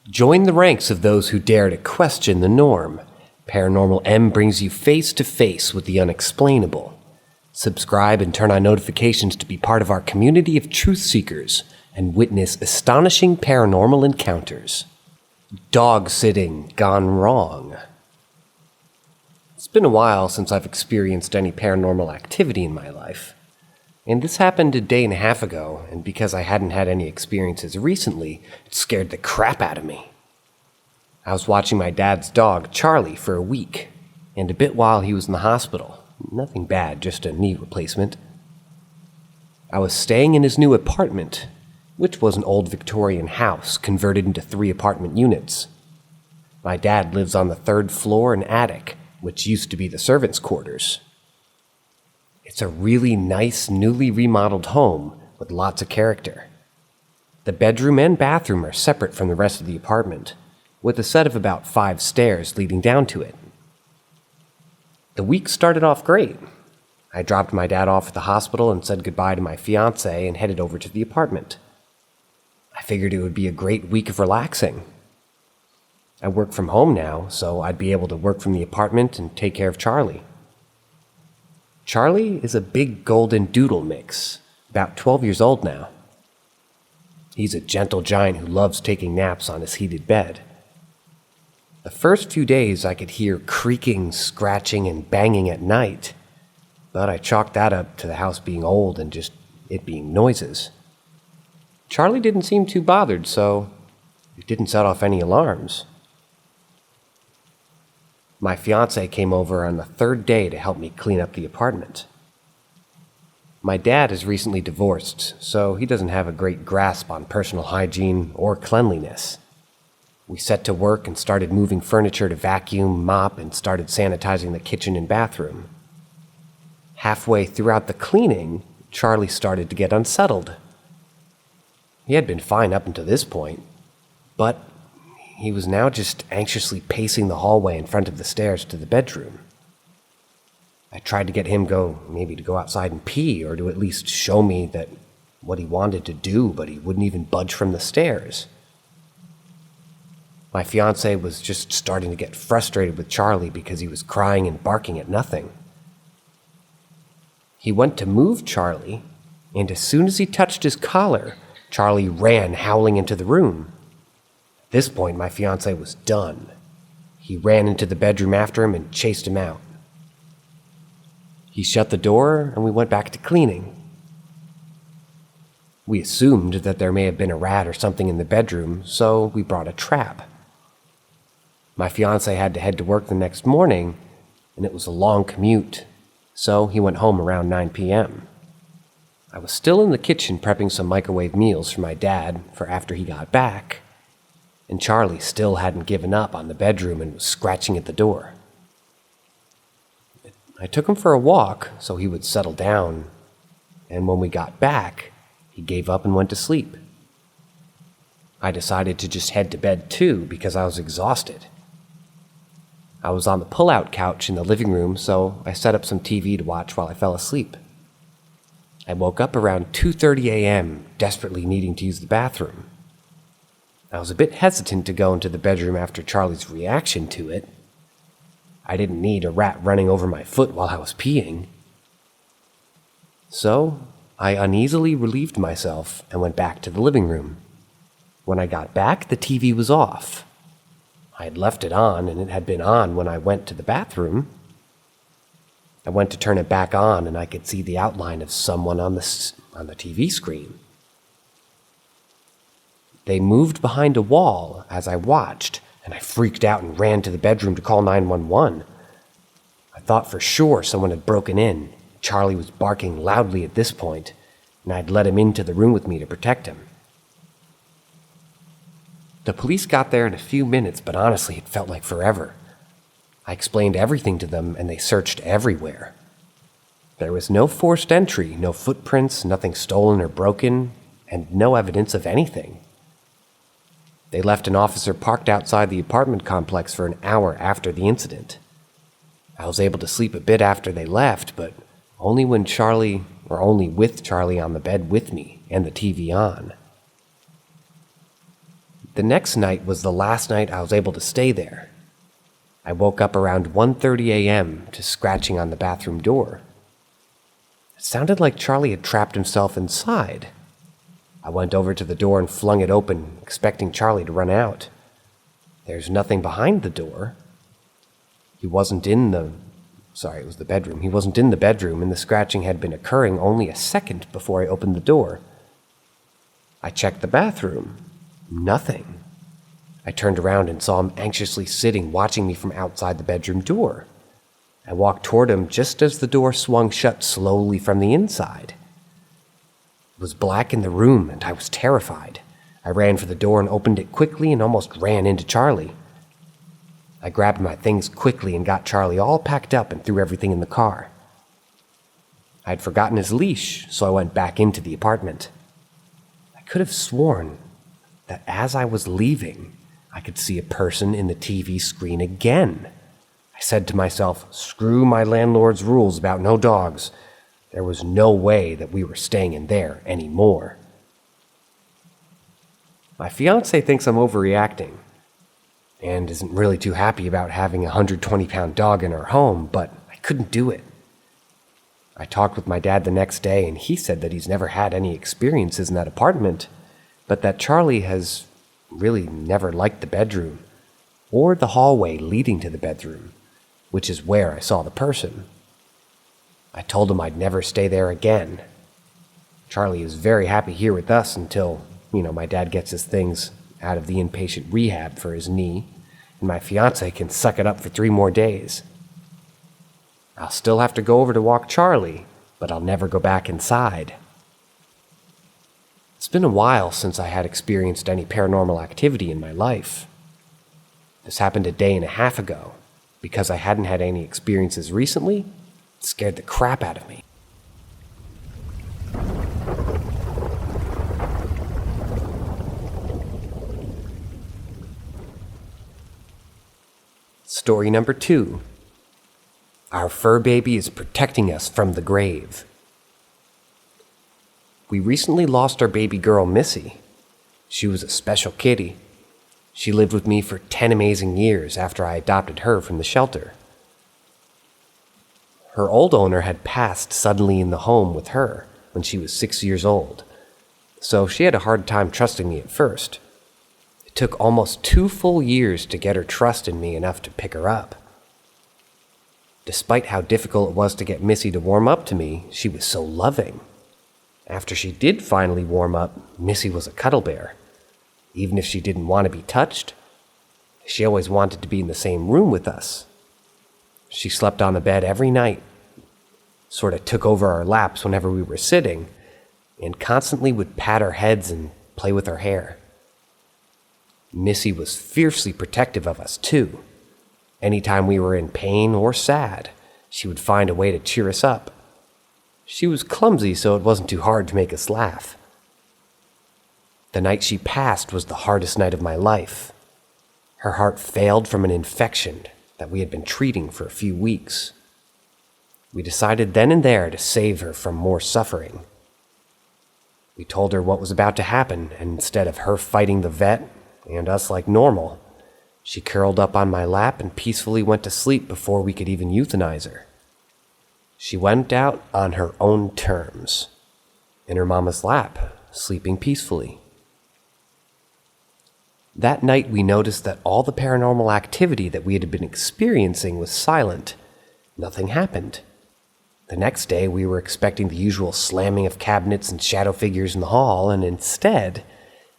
Join the ranks of those who dare to question the norm. Paranormal M brings you face to face with the unexplainable. Subscribe and turn on notifications to be part of our community of truth seekers and witness astonishing paranormal encounters. Dog sitting gone wrong. It's been a while since I've experienced any paranormal activity in my life. And this happened a day and a half ago, and because I hadn't had any experiences recently, it scared the crap out of me. I was watching my dad's dog, Charlie, for a week, and a bit while he was in the hospital. Nothing bad, just a knee replacement. I was staying in his new apartment, which was an old Victorian house converted into 3 apartment units. My dad lives on the 3rd floor and attic, which used to be the servants' quarters. It's a really nice, newly remodeled home with lots of character. The bedroom and bathroom are separate from the rest of the apartment, with a set of about 5 stairs leading down to it. The week started off great. I dropped my dad off at the hospital and said goodbye to my fiancée and headed over to the apartment. I figured it would be a great week of relaxing. I work from home now, so I'd be able to work from the apartment and take care of Charlie. Charlie is a big golden doodle mix, about 12 years old now. He's a gentle giant who loves taking naps on his heated bed. The first few days I could hear creaking, scratching, and banging at night, but I chalked that up to the house being old and just it being noises. Charlie didn't seem too bothered, so it didn't set off any alarms. My fiancée came over on the 3rd day to help me clean up the apartment. My dad is recently divorced, so he doesn't have a great grasp on personal hygiene or cleanliness. We set to work and started moving furniture to vacuum, mop, and started sanitizing the kitchen and bathroom. Halfway throughout the cleaning, Charlie started to get unsettled. He had been fine up until this point, but he was now just anxiously pacing the hallway in front of the stairs to the bedroom. I tried to get him to go outside and pee, or to at least show me that what he wanted to do, but he wouldn't even budge from the stairs. My fiancée was just starting to get frustrated with Charlie because he was crying and barking at nothing. He went to move Charlie, and as soon as he touched his collar, Charlie ran howling into the room. At this point, my fiancé was done. He ran into the bedroom after him and chased him out. He shut the door, and we went back to cleaning. We assumed that there may have been a rat or something in the bedroom, so we brought a trap. My fiancé had to head to work the next morning, and it was a long commute, so he went home around 9 p.m. I was still in the kitchen prepping some microwave meals for my dad for after he got back, and Charlie still hadn't given up on the bedroom and was scratching at the door. I took him for a walk so he would settle down, and when we got back, he gave up and went to sleep. I decided to just head to bed too because I was exhausted. I was on the pull-out couch in the living room, so I set up some TV to watch while I fell asleep. I woke up around 2:30 a.m., desperately needing to use the bathroom. I was a bit hesitant to go into the bedroom after Charlie's reaction to it. I didn't need a rat running over my foot while I was peeing. So, I uneasily relieved myself and went back to the living room. When I got back, the TV was off. I had left it on, and it had been on when I went to the bathroom. I went to turn it back on, and I could see the outline of someone on the TV screen. They moved behind a wall as I watched, and I freaked out and ran to the bedroom to call 911. I thought for sure someone had broken in. Charlie was barking loudly at this point, and I'd let him into the room with me to protect him. The police got there in a few minutes, but honestly, it felt like forever. I explained everything to them, and they searched everywhere. There was no forced entry, no footprints, nothing stolen or broken, and no evidence of anything. They left an officer parked outside the apartment complex for an hour after the incident. I was able to sleep a bit after they left, but only with Charlie on the bed with me and the TV on. The next night was the last night I was able to stay there. I woke up around 1:30 a.m. to scratching on the bathroom door. It sounded like Charlie had trapped himself inside. I went over to the door and flung it open, expecting Charlie to run out. There's nothing behind the door. It was the bedroom. He wasn't in the bedroom, and the scratching had been occurring only a second before I opened the door. I checked the bathroom. Nothing. I turned around and saw him anxiously sitting, watching me from outside the bedroom door. I walked toward him just as the door swung shut slowly from the inside. It was black in the room, and I was terrified. I ran for the door and opened it quickly and almost ran into Charlie. I grabbed my things quickly and got Charlie all packed up and threw everything in the car. I had forgotten his leash, so I went back into the apartment. I could have sworn that as I was leaving, I could see a person in the TV screen again. I said to myself, screw my landlord's rules about no dogs. There was no way that we were staying in there anymore. My fiancé thinks I'm overreacting and isn't really too happy about having a 120-pound dog in our home, but I couldn't do it. I talked with my dad the next day, and he said that he's never had any experiences in that apartment, but that Charlie has really never liked the bedroom or the hallway leading to the bedroom, which is where I saw the person. I told him I'd never stay there again. Charlie is very happy here with us until, my dad gets his things out of the inpatient rehab for his knee, and my fiancé can suck it up for 3 more days. I'll still have to go over to walk Charlie, but I'll never go back inside. It's been a while since I had experienced any paranormal activity in my life. This happened a day and a half ago. Because I hadn't had any experiences recently, it scared the crap out of me. Story number 2. Our fur baby is protecting us from the grave. We recently lost our baby girl, Missy. She was a special kitty. She lived with me for 10 amazing years after I adopted her from the shelter. Her old owner had passed suddenly in the home with her when she was 6 years old, so she had a hard time trusting me at first. It took almost 2 full years to get her trust in me enough to pick her up. Despite how difficult it was to get Missy to warm up to me, she was so loving. After she did finally warm up, Missy was a cuddle bear. Even if she didn't want to be touched, she always wanted to be in the same room with us. She slept on the bed every night, sort of took over our laps whenever we were sitting, and constantly would pat our heads and play with our hair. Missy was fiercely protective of us, too. Anytime we were in pain or sad, she would find a way to cheer us up. She was clumsy, so it wasn't too hard to make us laugh. The night she passed was the hardest night of my life. Her heart failed from an infection that we had been treating for a few weeks. We decided then and there to save her from more suffering. We told her what was about to happen, and instead of her fighting the vet and us like normal, she curled up on my lap and peacefully went to sleep before we could even euthanize her. She went out on her own terms, in her mama's lap, sleeping peacefully. That night we noticed that all the paranormal activity that we had been experiencing was silent. Nothing happened. The next day we were expecting the usual slamming of cabinets and shadow figures in the hall, and instead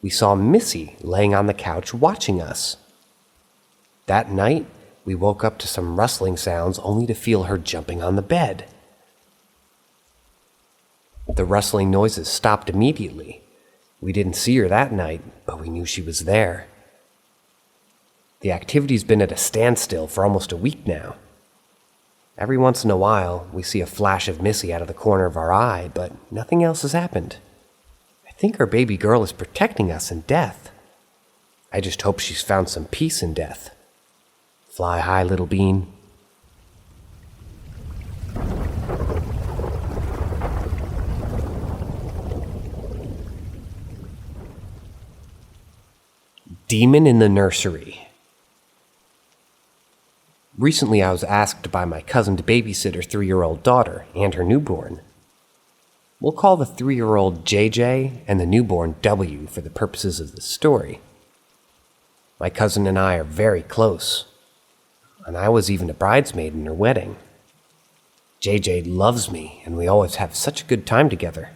we saw Missy laying on the couch watching us. That night we woke up to some rustling sounds only to feel her jumping on the bed. The rustling noises stopped immediately. We didn't see her that night, but we knew she was there. The activity's been at a standstill for almost a week now. Every once in a while, we see a flash of Missy out of the corner of our eye, but nothing else has happened. I think our baby girl is protecting us in death. I just hope she's found some peace in death. Fly high, little bean. Demon in the Nursery. Recently, I was asked by my cousin to babysit her 3-year-old daughter and her newborn. We'll call the 3-year-old JJ and the newborn W for the purposes of this story. My cousin and I are very close, and I was even a bridesmaid in her wedding. JJ loves me, and we always have such a good time together.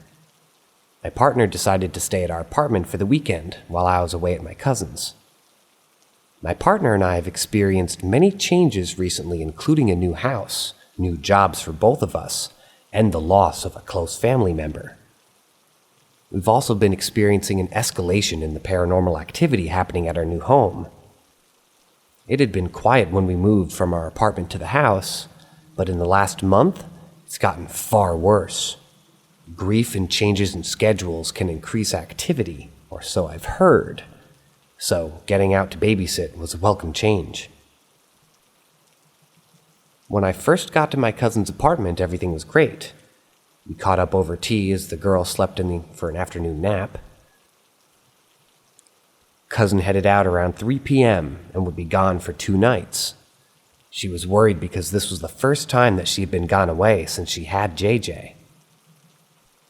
My partner decided to stay at our apartment for the weekend while I was away at my cousin's. My partner and I have experienced many changes recently, including a new house, new jobs for both of us, and the loss of a close family member. We've also been experiencing an escalation in the paranormal activity happening at our new home. It had been quiet when we moved from our apartment to the house, but in the last month, it's gotten far worse. Grief and changes in schedules can increase activity, or so I've heard. So getting out to babysit was a welcome change. When I first got to my cousin's apartment, everything was great. We caught up over tea as the girl slept for an afternoon nap. Cousin headed out around 3 p.m. and would be gone for 2 nights. She was worried because this was the first time that she had been gone away since she had JJ.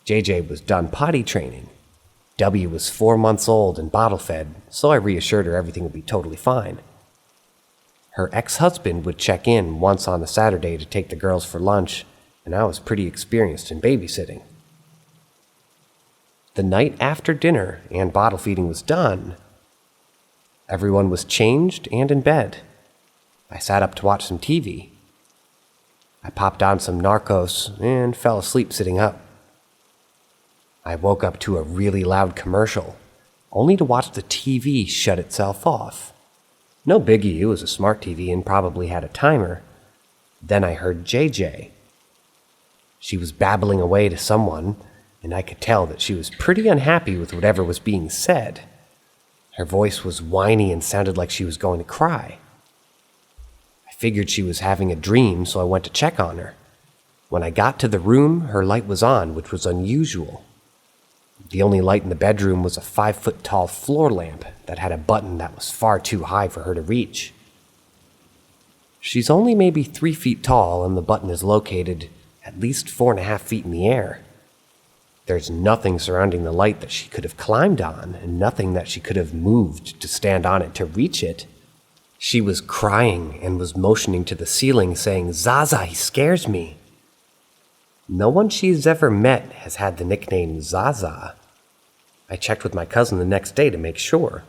JJ was done potty training. W was 4 months old and bottle fed, so I reassured her everything would be totally fine. Her ex-husband would check in once on a Saturday to take the girls for lunch, and I was pretty experienced in babysitting. The night after dinner and bottle feeding was done, everyone was changed and in bed. I sat up to watch some TV. I popped on some Narcos and fell asleep sitting up. I woke up to a really loud commercial, only to watch the TV shut itself off. No biggie, it was a smart TV and probably had a timer. Then I heard JJ. She was babbling away to someone, and I could tell that she was pretty unhappy with whatever was being said. Her voice was whiny and sounded like she was going to cry. I figured she was having a dream, so I went to check on her. When I got to the room, her light was on, which was unusual. The only light in the bedroom was a 5-foot-tall floor lamp that had a button that was far too high for her to reach. She's only maybe 3 feet tall, and the button is located at least 4.5 feet in the air. There's nothing surrounding the light that she could have climbed on, and nothing that she could have moved to stand on it to reach it. She was crying and was motioning to the ceiling, saying, "Zaza, he scares me." No one she's ever met has had the nickname Zaza. I checked with my cousin the next day to make sure.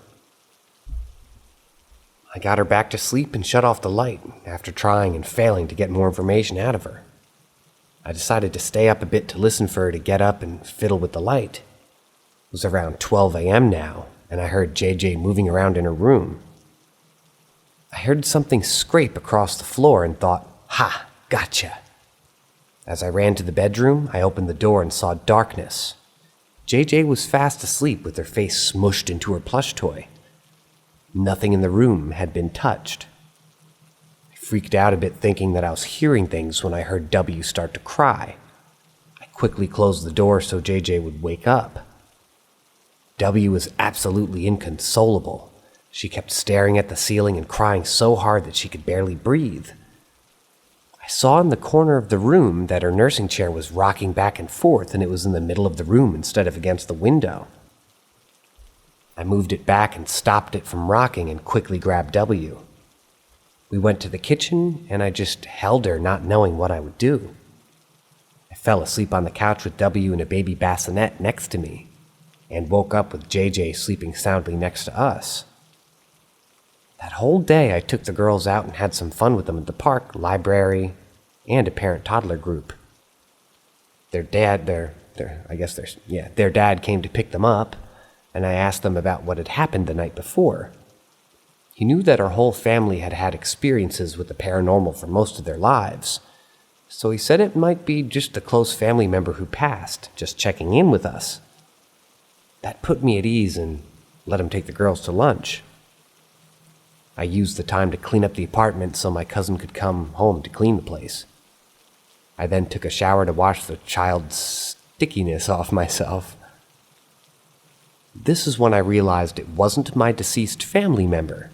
I got her back to sleep and shut off the light after trying and failing to get more information out of her. I decided to stay up a bit to listen for her to get up and fiddle with the light. It was around 12 a.m. now, and I heard JJ moving around in her room. I heard something scrape across the floor and thought, "Ha, gotcha." As I ran to the bedroom, I opened the door and saw darkness. JJ was fast asleep with her face smushed into her plush toy. Nothing in the room had been touched. I freaked out a bit thinking that I was hearing things when I heard W start to cry. I quickly closed the door so JJ would wake up. W was absolutely inconsolable. She kept staring at the ceiling and crying so hard that she could barely breathe. I saw in the corner of the room that her nursing chair was rocking back and forth, and it was in the middle of the room instead of against the window. I moved it back and stopped it from rocking and quickly grabbed W. We went to the kitchen, and I just held her, not knowing what I would do. I fell asleep on the couch with W and a baby bassinet next to me, and woke up with JJ sleeping soundly next to us. That whole day I took the girls out and had some fun with them at the park, library, and a parent-toddler group. Their dad came to pick them up, and I asked them about what had happened the night before. He knew that our whole family had had experiences with the paranormal for most of their lives, so he said it might be just a close family member who passed, just checking in with us. That put me at ease and let him take the girls to lunch. I used the time to clean up the apartment so my cousin could come home to clean the place. I then took a shower to wash the child's stickiness off myself. This is when I realized it wasn't my deceased family member.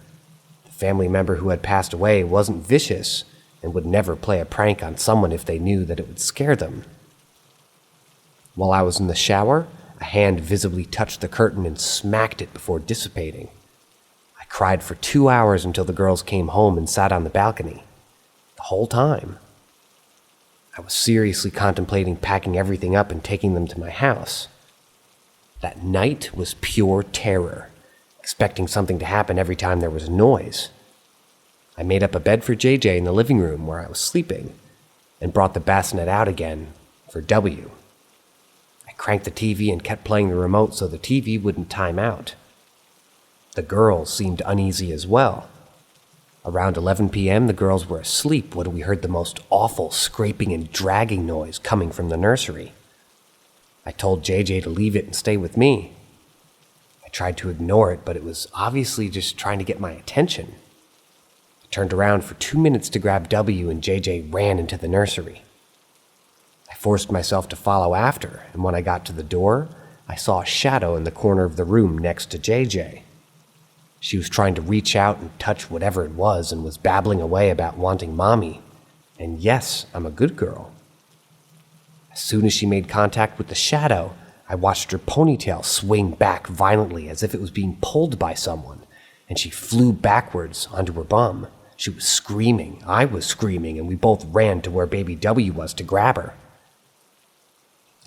The family member who had passed away wasn't vicious and would never play a prank on someone if they knew that it would scare them. While I was in the shower, a hand visibly touched the curtain and smacked it before dissipating. I cried for 2 hours until the girls came home and sat on the balcony. The whole time. I was seriously contemplating packing everything up and taking them to my house. That night was pure terror, expecting something to happen every time there was a noise. I made up a bed for JJ in the living room where I was sleeping and brought the bassinet out again for W. I cranked the TV and kept playing the remote so the TV wouldn't time out. The girls seemed uneasy as well. Around 11 p.m., the girls were asleep when we heard the most awful scraping and dragging noise coming from the nursery. I told JJ to leave it and stay with me. I tried to ignore it, but it was obviously just trying to get my attention. I turned around for 2 minutes to grab W, and JJ ran into the nursery. I forced myself to follow after, and when I got to the door, I saw a shadow in the corner of the room next to JJ. She was trying to reach out and touch whatever it was and was babbling away about wanting mommy. And yes, I'm a good girl. As soon as she made contact with the shadow, I watched her ponytail swing back violently as if it was being pulled by someone, and she flew backwards onto her bum. She was screaming, I was screaming, and we both ran to where baby W was to grab her.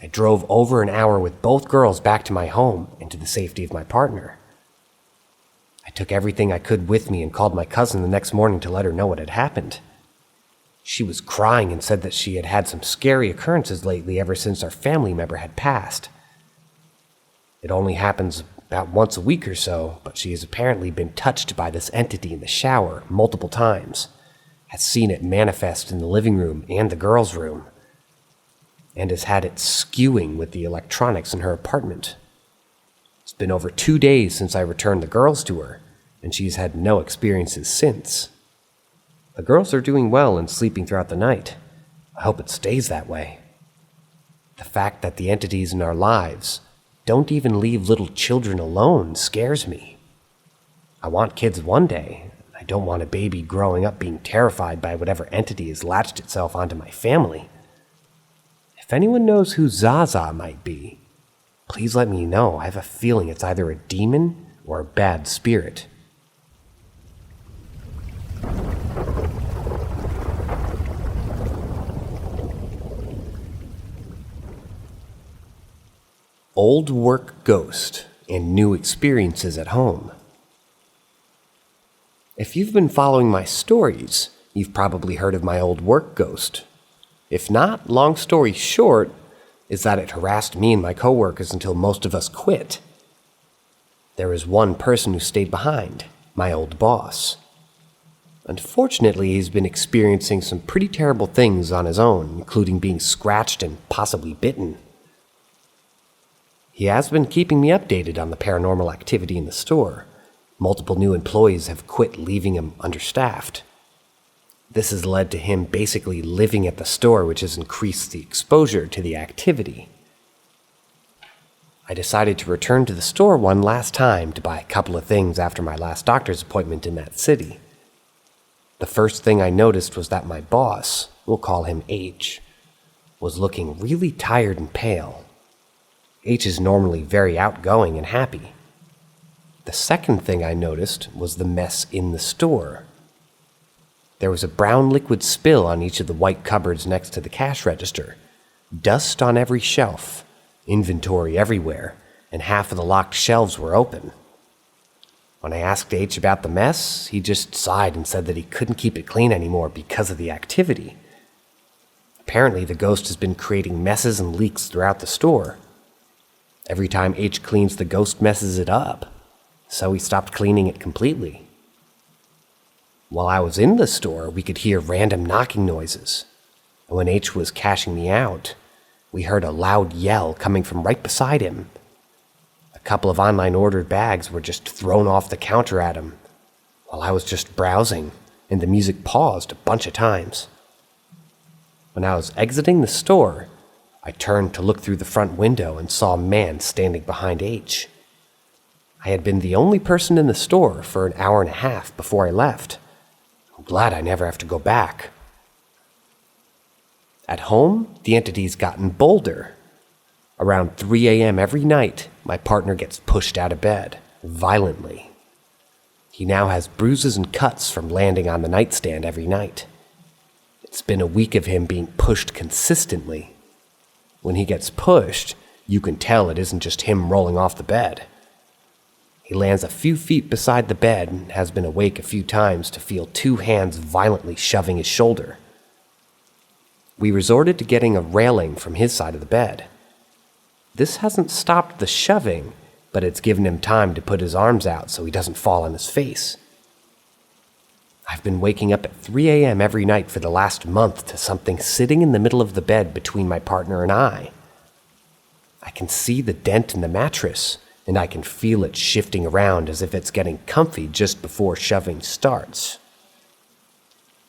I drove over an hour with both girls back to my home and to the safety of my partner. I took everything I could with me and called my cousin the next morning to let her know what had happened. She was crying and said that she had had some scary occurrences lately ever since our family member had passed. It only happens about once a week or so, but she has apparently been touched by this entity in the shower multiple times, has seen it manifest in the living room and the girls' room, and has had it skewing with the electronics in her apartment. It's been over 2 days since I returned the girls to her, and she's had no experiences since. The girls are doing well and sleeping throughout the night. I hope it stays that way. The fact that the entities in our lives don't even leave little children alone scares me. I want kids one day. I don't want a baby growing up being terrified by whatever entity has latched itself onto my family. If anyone knows who Zaza might be, please let me know. I have a feeling it's either a demon or a bad spirit. Old work ghost and new experiences at home. If you've been following my stories, you've probably heard of my old work ghost. If not, long story short, is that it harassed me and my coworkers until most of us quit. There was one person who stayed behind, my old boss. Unfortunately, he's been experiencing some pretty terrible things on his own, including being scratched and possibly bitten. He has been keeping me updated on the paranormal activity in the store. Multiple new employees have quit, leaving him understaffed. This has led to him basically living at the store, which has increased the exposure to the activity. I decided to return to the store one last time to buy a couple of things after my last doctor's appointment in that city. The first thing I noticed was that my boss, we'll call him H, was looking really tired and pale. H is normally very outgoing and happy. The second thing I noticed was the mess in the store. There was a brown liquid spill on each of the white cupboards next to the cash register, dust on every shelf, inventory everywhere, and half of the locked shelves were open. When I asked H about the mess, he just sighed and said that he couldn't keep it clean anymore because of the activity. Apparently, the ghost has been creating messes and leaks throughout the store. Every time H cleans, the ghost messes it up, so he stopped cleaning it completely. While I was in the store, we could hear random knocking noises, and when H was cashing me out, we heard a loud yell coming from right beside him. A couple of online ordered bags were just thrown off the counter at him, while I was just browsing, and the music paused a bunch of times. When I was exiting the store, I turned to look through the front window and saw a man standing behind H. I had been the only person in the store for an hour and a half before I left. I'm glad I never have to go back. At home, the entity's gotten bolder. Around 3 a.m. every night, my partner gets pushed out of bed, violently. He now has bruises and cuts from landing on the nightstand every night. It's been a week of him being pushed consistently. When he gets pushed, you can tell it isn't just him rolling off the bed. He lands a few feet beside the bed and has been awake a few times to feel 2 hands violently shoving his shoulder. We resorted to getting a railing from his side of the bed. This hasn't stopped the shoving, but it's given him time to put his arms out so he doesn't fall on his face. I've been waking up at 3 a.m. every night for the last month to something sitting in the middle of the bed between my partner and I. I can see the dent in the mattress, and I can feel it shifting around as if it's getting comfy just before shoving starts.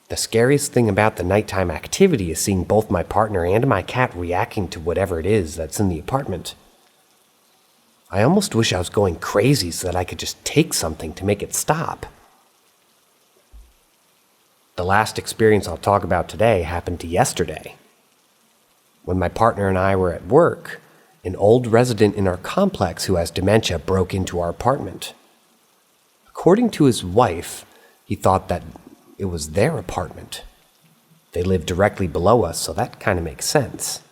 The scariest thing about the nighttime activity is seeing both my partner and my cat reacting to whatever it is that's in the apartment. I almost wish I was going crazy so that I could just take something to make it stop. The last experience I'll talk about today happened yesterday. When my partner and I were at work, an old resident in our complex who has dementia broke into our apartment. According to his wife, he thought that it was their apartment. They lived directly below us, so that kind of makes sense.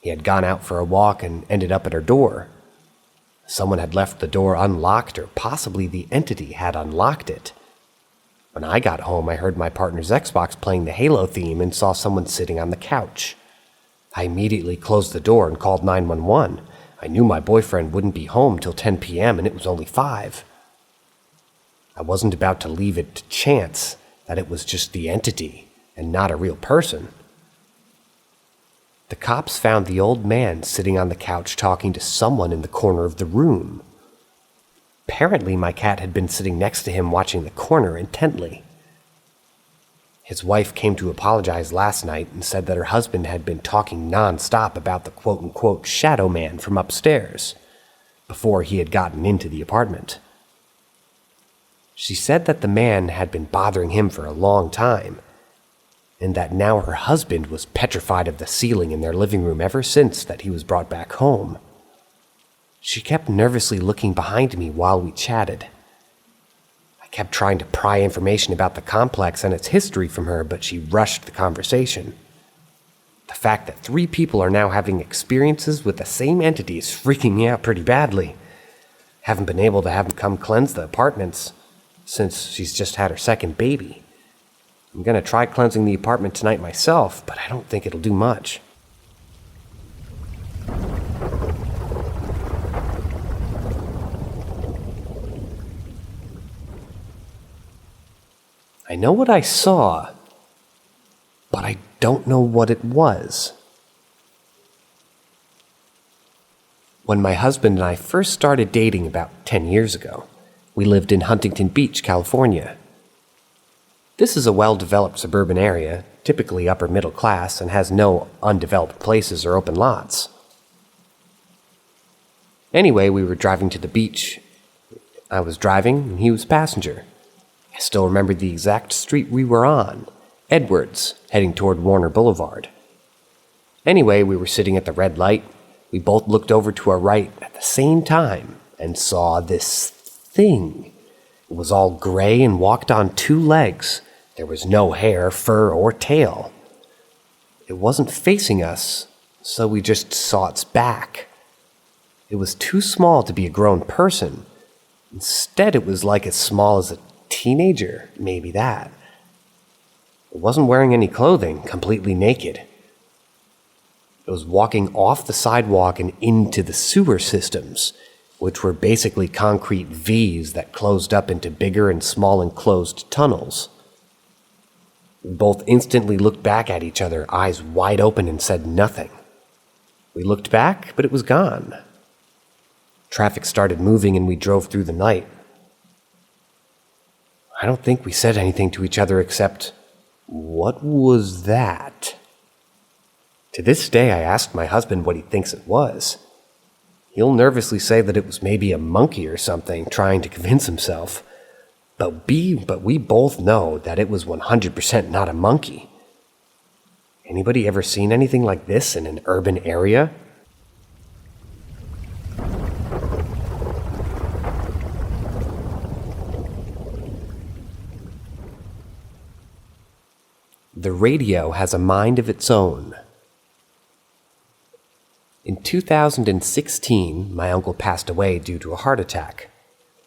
He had gone out for a walk and ended up at our door. Someone had left the door unlocked, or possibly the entity had unlocked it. When I got home, I heard my partner's Xbox playing the Halo theme and saw someone sitting on the couch. I immediately closed the door and called 911. I knew my boyfriend wouldn't be home till 10 p.m. and it was only 5. I wasn't about to leave it to chance that it was just the entity and not a real person. The cops found the old man sitting on the couch talking to someone in the corner of the room. Apparently, my cat had been sitting next to him watching the corner intently. His wife came to apologize last night and said that her husband had been talking non-stop about the quote-unquote shadow man from upstairs before he had gotten into the apartment. She said that the man had been bothering him for a long time, and that now her husband was petrified of the ceiling in their living room ever since that he was brought back home. She kept nervously looking behind me while we chatted. I kept trying to pry information about the complex and its history from her, but she rushed the conversation. The fact that 3 people are now having experiences with the same entity is freaking me out pretty badly. Haven't been able to have them come cleanse the apartments since she's just had her second baby. I'm going to try cleansing the apartment tonight myself, but I don't think it'll do much. I know what I saw, but I don't know what it was. When my husband and I first started dating about 10 years ago, we lived in Huntington Beach, California. This is a well-developed suburban area, typically upper middle class, and has no undeveloped places or open lots. Anyway, we were driving to the beach. I was driving, and he was passenger. I still remember the exact street we were on, Edwards, heading toward Warner Boulevard. Anyway, we were sitting at the red light. We both looked over to our right at the same time and saw this thing. It was all gray and walked on 2 legs. There was no hair, fur, or tail. It wasn't facing us, so we just saw its back. It was too small to be a grown person. Instead, it was like as small as a teenager, maybe that. It wasn't wearing any clothing, completely naked. It was walking off the sidewalk and into the sewer systems, which were basically concrete V's that closed up into bigger and small enclosed tunnels. We both instantly looked back at each other, eyes wide open, and said nothing. We looked back, but it was gone. Traffic started moving and we drove through the night. I don't think we said anything to each other except, "What was that?" To this day, I asked my husband what he thinks it was. He'll nervously say that it was maybe a monkey or something trying to convince himself. But we both know that it was 100% not a monkey. Anybody ever seen anything like this in an urban area? The radio has a mind of its own. In 2016, my uncle passed away due to a heart attack.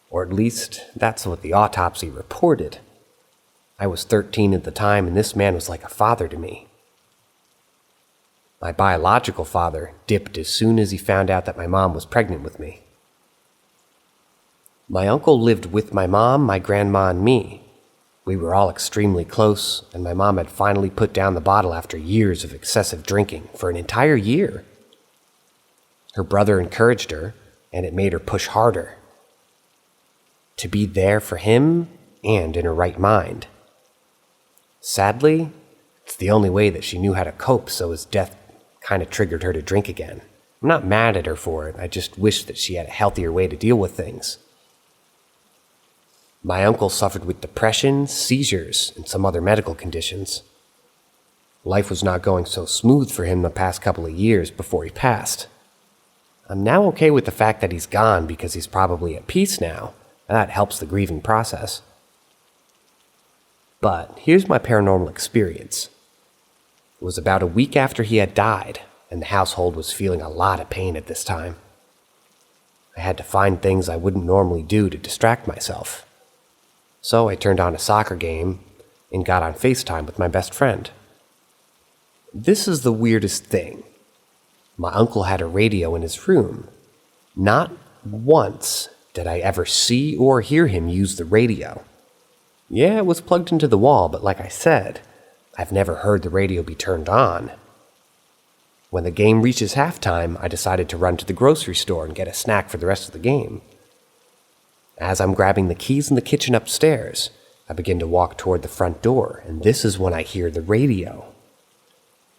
Or at least, that's what the autopsy reported. I was 13 at the time, and this man was like a father to me. My biological father dipped as soon as he found out that my mom was pregnant with me. My uncle lived with my mom, my grandma, and me. We were all extremely close, and my mom had finally put down the bottle after years of excessive drinking for an entire year. Her brother encouraged her, and it made her push harder. To be there for him and in her right mind. Sadly, it's the only way that she knew how to cope, so his death kind of triggered her to drink again. I'm not mad at her for it, I just wish that she had a healthier way to deal with things. My uncle suffered with depression, seizures, and some other medical conditions. Life was not going so smooth for him the past couple of years before he passed. I'm now okay with the fact that he's gone because he's probably at peace now, and that helps the grieving process. But here's my paranormal experience. It was about a week after he had died, and the household was feeling a lot of pain at this time. I had to find things I wouldn't normally do to distract myself. So I turned on a soccer game and got on FaceTime with my best friend. This is the weirdest thing. My uncle had a radio in his room. Not once did I ever see or hear him use the radio. Yeah, it was plugged into the wall, but like I said, I've never heard the radio be turned on. When the game reaches halftime, I decided to run to the grocery store and get a snack for the rest of the game. As I'm grabbing the keys in the kitchen upstairs, I begin to walk toward the front door, and this is when I hear the radio.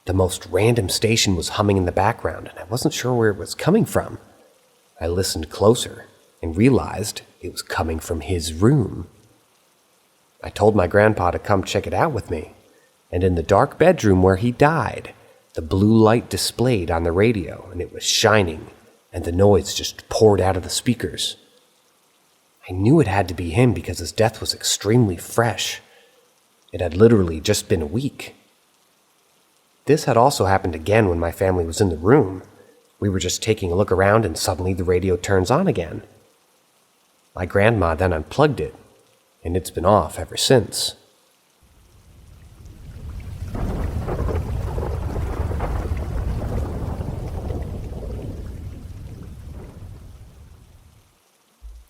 The most random station was humming in the background, and I wasn't sure where it was coming from. I listened closer and realized it was coming from his room. I told my grandpa to come check it out with me, and in the dark bedroom where he died, the blue light displayed on the radio, and it was shining, and the noise just poured out of the speakers. I knew it had to be him because his death was extremely fresh. It had literally just been a week. This had also happened again when my family was in the room. We were just taking a look around and suddenly the radio turns on again. My grandma then unplugged it, and it's been off ever since.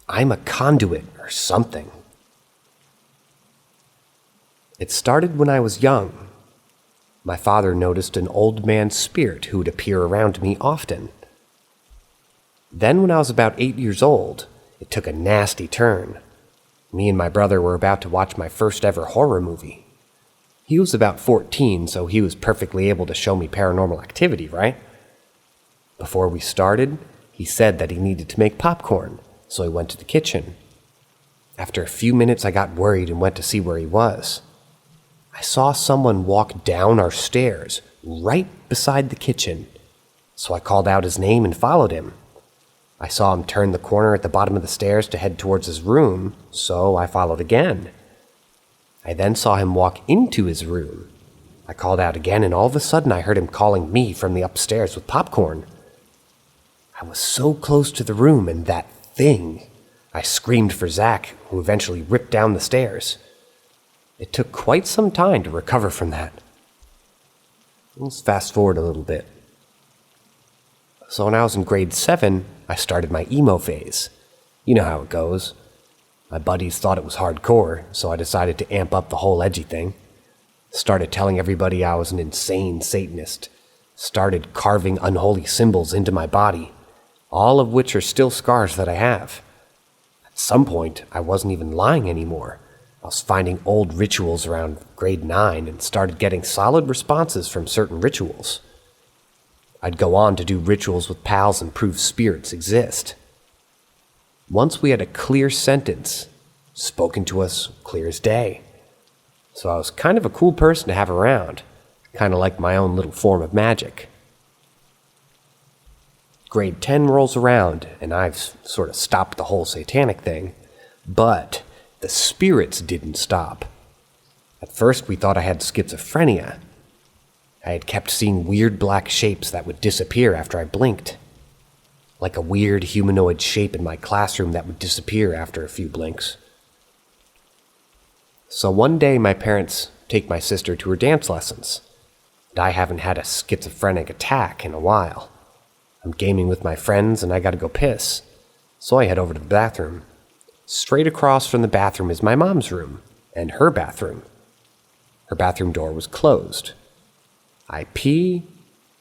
I'm a conduit or something. It started when I was young. My father noticed an old man's spirit who would appear around me often. Then when I was about 8 years old, it took a nasty turn. Me and my brother were about to watch my first ever horror movie. He was about 14, so he was perfectly able to show me paranormal activity, right? Before we started, he said that he needed to make popcorn, so I went to the kitchen. After a few minutes, I got worried and went to see where he was. I saw someone walk down our stairs, right beside the kitchen, so I called out his name and followed him. I saw him turn the corner at the bottom of the stairs to head towards his room, so I followed again. I then saw him walk into his room. I called out again, and all of a sudden I heard him calling me from the upstairs with popcorn. I was so close to the room, and that thing. I screamed for Zach, who eventually ripped down the stairs. It took quite some time to recover from that. Let's fast forward a little bit. So when I was in grade 7, I started my emo phase. You know how it goes. My buddies thought it was hardcore, so I decided to amp up the whole edgy thing. Started telling everybody I was an insane Satanist. Started carving unholy symbols into my body, all of which are still scars that I have. At some point, I wasn't even lying anymore. I was finding old rituals around grade 9 and started getting solid responses from certain rituals. I'd go on to do rituals with pals and prove spirits exist. Once we had a clear sentence, spoken to us clear as day. So I was kind of a cool person to have around, kind of like my own little form of magic. Grade 10 rolls around, and I've sort of stopped the whole satanic thing, but the spirits didn't stop. At first, we thought I had schizophrenia. I had kept seeing weird black shapes that would disappear after I blinked. Like a weird humanoid shape in my classroom that would disappear after a few blinks. So one day, my parents take my sister to her dance lessons, and I haven't had a schizophrenic attack in a while. I'm gaming with my friends, and I gotta go piss, so I head over to the bathroom. Straight across from the bathroom is my mom's room, and her bathroom. Her bathroom door was closed. I pee,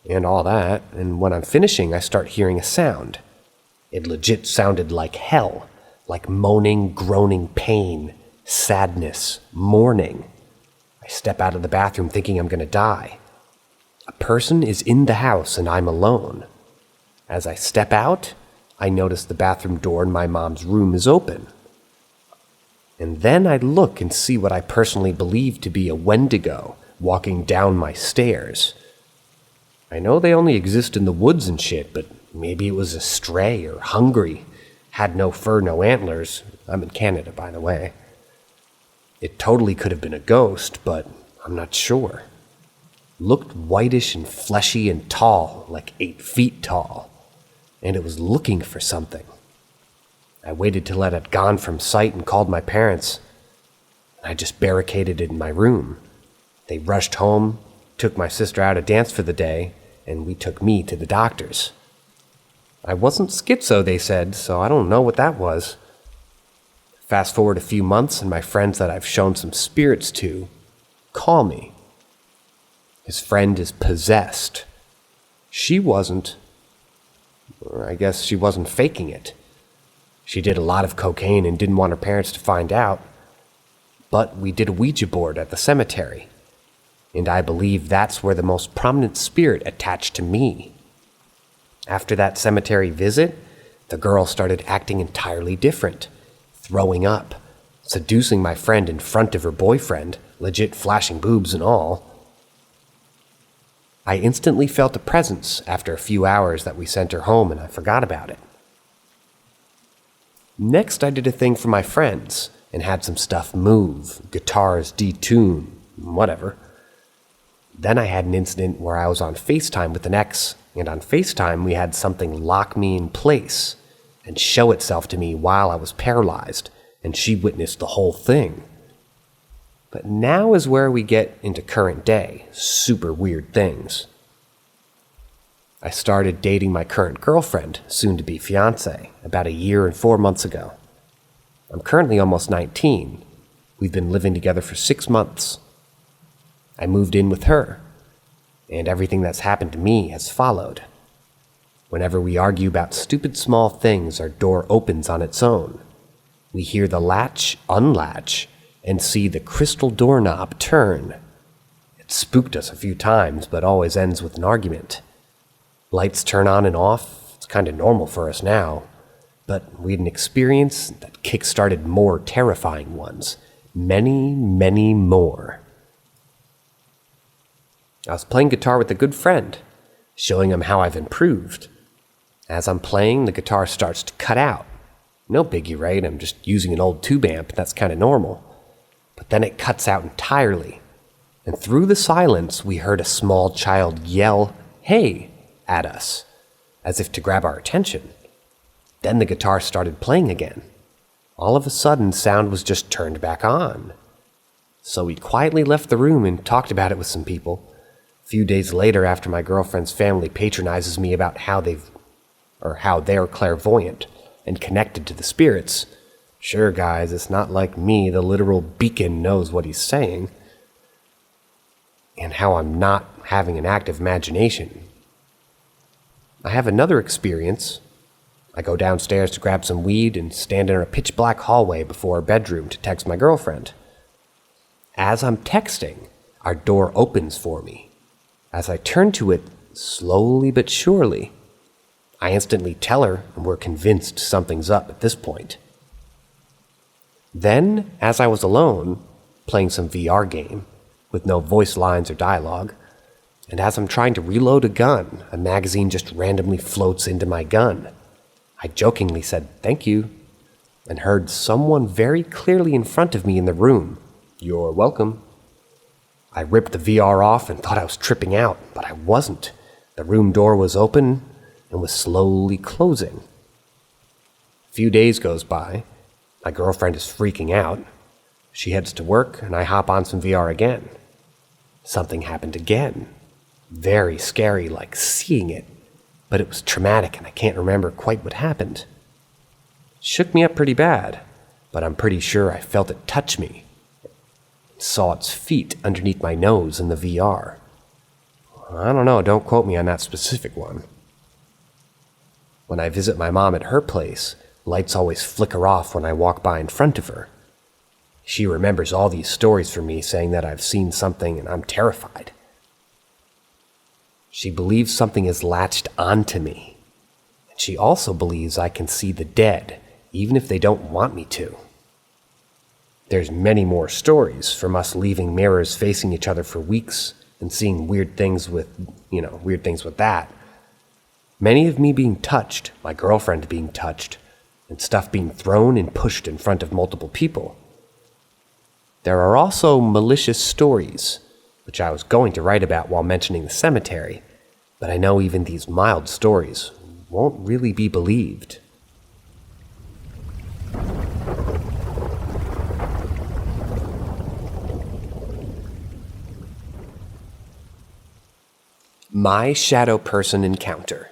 and all that, and when I'm finishing, I start hearing a sound. It legit sounded like hell, like moaning, groaning pain, sadness, mourning. I step out of the bathroom thinking I'm gonna die. A person is in the house and I'm alone. As I step out, I notice the bathroom door in my mom's room is open. And then I look and see what I personally believe to be a Wendigo walking down my stairs. I know they only exist in the woods and shit, but maybe it was a stray or hungry. Had no fur, no antlers. I'm in Canada, by the way. It totally could have been a ghost, but I'm not sure. Looked whitish and fleshy and tall, like 8 feet tall. And it was looking for something. I waited till it had gone from sight and called my parents. I just barricaded it in my room. They rushed home, took my sister out to dance for the day, and we took me to the doctors. I wasn't schizo, they said, so I don't know what that was. Fast forward a few months, and my friends that I've shown some spirits to call me. His friend is possessed. She wasn't, or I guess she wasn't faking it. She did a lot of cocaine and didn't want her parents to find out. But we did a Ouija board at the cemetery, and I believe that's where the most prominent spirit attached to me. After that cemetery visit, the girl started acting entirely different, throwing up, seducing my friend in front of her boyfriend, legit flashing boobs and all. I instantly felt a presence after a few hours that we sent her home, and I forgot about it. Next, I did a thing for my friends and had some stuff move, guitars detune, whatever. Then I had an incident where I was on FaceTime with an ex, and on FaceTime we had something lock me in place and show itself to me while I was paralyzed, and she witnessed the whole thing. But now is where we get into current day, super weird things. I started dating my current girlfriend, soon-to-be fiancé, about a year and 4 months ago. I'm currently almost 19. We've been living together for 6 months. I moved in with her, and everything that's happened to me has followed. Whenever we argue about stupid small things, our door opens on its own. We hear the latch unlatch and see the crystal doorknob turn. It spooked us a few times, but always ends with an argument. Lights turn on and off. It's kind of normal for us now, but we had an experience that kick-started more terrifying ones. Many, many more. I was playing guitar with a good friend, showing him how I've improved. As I'm playing, the guitar starts to cut out. No biggie, right? I'm just using an old tube amp, that's kind of normal. But then it cuts out entirely, and through the silence, we heard a small child yell, "Hey!" at us, as if to grab our attention. Then the guitar started playing again. All of a sudden, sound was just turned back on. So we quietly left the room and talked about it with some people. A few days later, after my girlfriend's family patronizes me about how they're clairvoyant and connected to the spirits. Sure, guys, it's not like me, the literal beacon knows what he's saying. And how I'm not having an active imagination. I have another experience. I go downstairs to grab some weed and stand in a pitch-black hallway before our bedroom to text my girlfriend. As I'm texting, our door opens for me. As I turn to it, slowly but surely. I instantly tell her, and we're convinced something's up at this point. Then, as I was alone, playing some VR game, with no voice lines or dialogue, and as I'm trying to reload a gun, a magazine just randomly floats into my gun. I jokingly said, "Thank you," and heard someone very clearly in front of me in the room, "You're welcome." I ripped the VR off and thought I was tripping out, but I wasn't. The room door was open and was slowly closing. A few days goes by. My girlfriend is freaking out. She heads to work, and I hop on some VR again. Something happened again. Very scary, like seeing it, but it was traumatic, and I can't remember quite what happened. Shook me up pretty bad, but I'm pretty sure I felt it touch me. Saw its feet underneath my nose in the VR. I don't know, don't quote me on that specific one. When I visit my mom at her place, lights always flicker off when I walk by in front of her. She remembers all these stories from me, saying that I've seen something and I'm terrified. She believes something is latched onto me. And she also believes I can see the dead, even if they don't want me to. There's many more stories from us leaving mirrors facing each other for weeks and seeing weird things with that. Many of me being touched, my girlfriend being touched, and stuff being thrown and pushed in front of multiple people. There are also malicious stories, which I was going to write about while mentioning the cemetery, but I know even these mild stories won't really be believed. My shadow person encounter.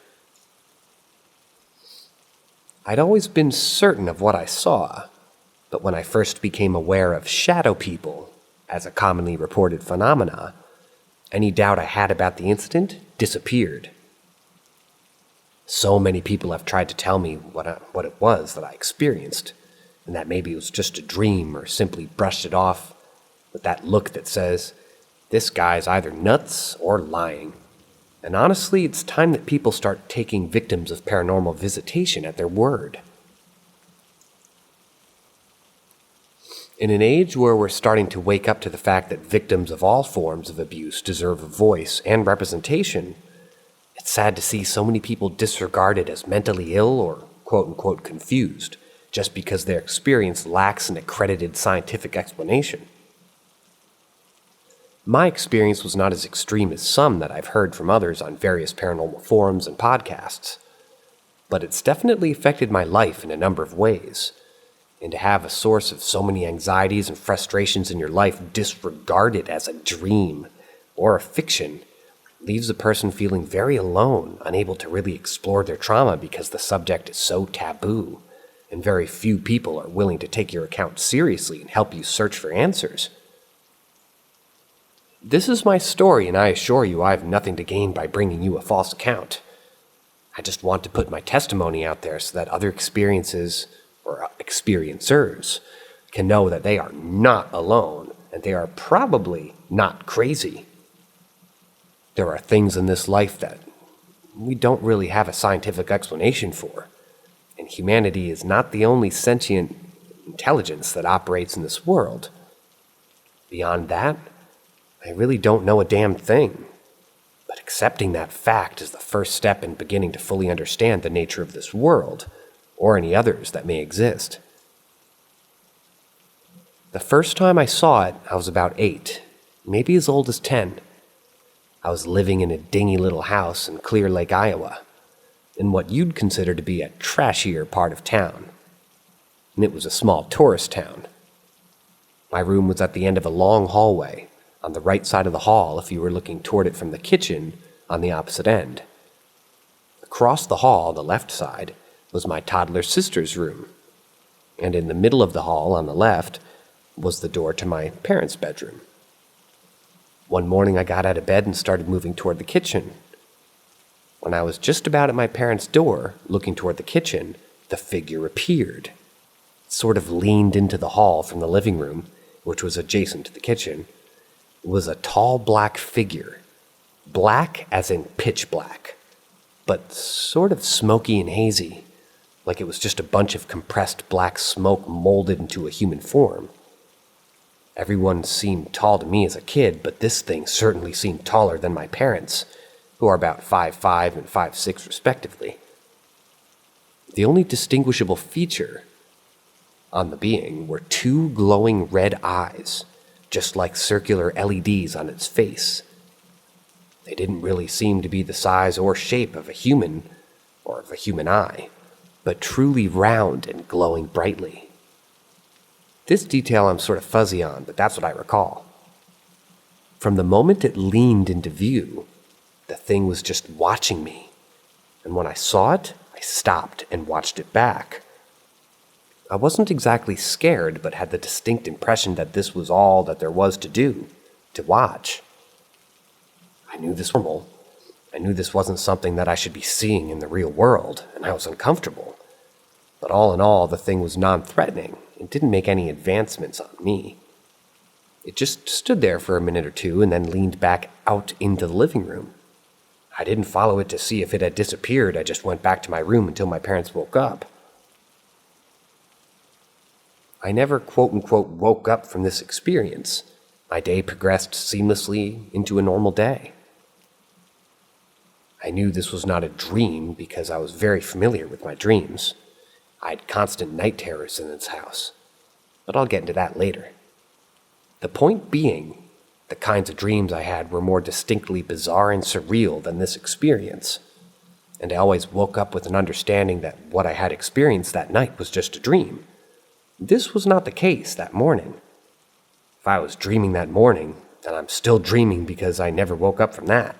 I'd always been certain of what I saw, but when I first became aware of shadow people as a commonly reported phenomena, any doubt I had about the incident disappeared. So many people have tried to tell me what it was that I experienced, and that maybe it was just a dream or simply brushed it off with that look that says, "This guy's either nuts or lying." And honestly, it's time that people start taking victims of paranormal visitation at their word. In an age where we're starting to wake up to the fact that victims of all forms of abuse deserve a voice and representation, it's sad to see so many people disregarded as mentally ill or quote-unquote confused just because their experience lacks an accredited scientific explanation. My experience was not as extreme as some that I've heard from others on various paranormal forums and podcasts, but it's definitely affected my life in a number of ways. And to have a source of so many anxieties and frustrations in your life disregarded as a dream or a fiction leaves a person feeling very alone, unable to really explore their trauma because the subject is so taboo, and very few people are willing to take your account seriously and help you search for answers. This is my story, and I assure you I have nothing to gain by bringing you a false account. I just want to put my testimony out there so that other experiences or experiencers can know that they are not alone and they are probably not crazy. There are things in this life that we don't really have a scientific explanation for, and humanity is not the only sentient intelligence that operates in this world. Beyond that, I really don't know a damn thing, but accepting that fact is the first step in beginning to fully understand the nature of this world, or any others that may exist. The first time I saw it, I was about 8, maybe as old as 10. I was living in a dingy little house in Clear Lake, Iowa, in what you'd consider to be a trashier part of town, and it was a small tourist town. My room was at the end of a long hallway, on the right side of the hall if you were looking toward it from the kitchen on the opposite end. Across the hall, the left side, was my toddler sister's room, and in the middle of the hall on the left was the door to my parents' bedroom. One morning I got out of bed and started moving toward the kitchen. When I was just about at my parents' door, looking toward the kitchen, the figure appeared. It sort of leaned into the hall from the living room, which was adjacent to the kitchen. It was a tall black figure, Black as in pitch black, but sort of smoky and hazy, like it was just a bunch of compressed black smoke molded into a human form. Everyone seemed tall to me as a kid, but this thing certainly seemed taller than my parents, who are about 5'5" and 5'6" respectively. The only distinguishable feature on the being were two glowing red eyes, just like circular LEDs on its face. They didn't really seem to be the size or shape of a human or of a human eye, but truly round and glowing brightly. This detail I'm sort of fuzzy on, but that's what I recall. From the moment it leaned into view, the thing was just watching me, and when I saw it, I stopped and watched it back. I wasn't exactly scared, but had the distinct impression that this was all that there was to do, to watch. I knew this was normal. I knew this wasn't something that I should be seeing in the real world, and I was uncomfortable. But all in all, the thing was non-threatening and didn't make any advancements on me. It just stood there for a minute or two and then leaned back out into the living room. I didn't follow it to see if it had disappeared. I just went back to my room until my parents woke up. I never quote-unquote woke up from this experience. My day progressed seamlessly into a normal day. I knew this was not a dream because I was very familiar with my dreams. I had constant night terrors in this house, but I'll get into that later. The point being, the kinds of dreams I had were more distinctly bizarre and surreal than this experience, and I always woke up with an understanding that what I had experienced that night was just a dream. This was not the case that morning. If I was dreaming that morning, then I'm still dreaming because I never woke up from that.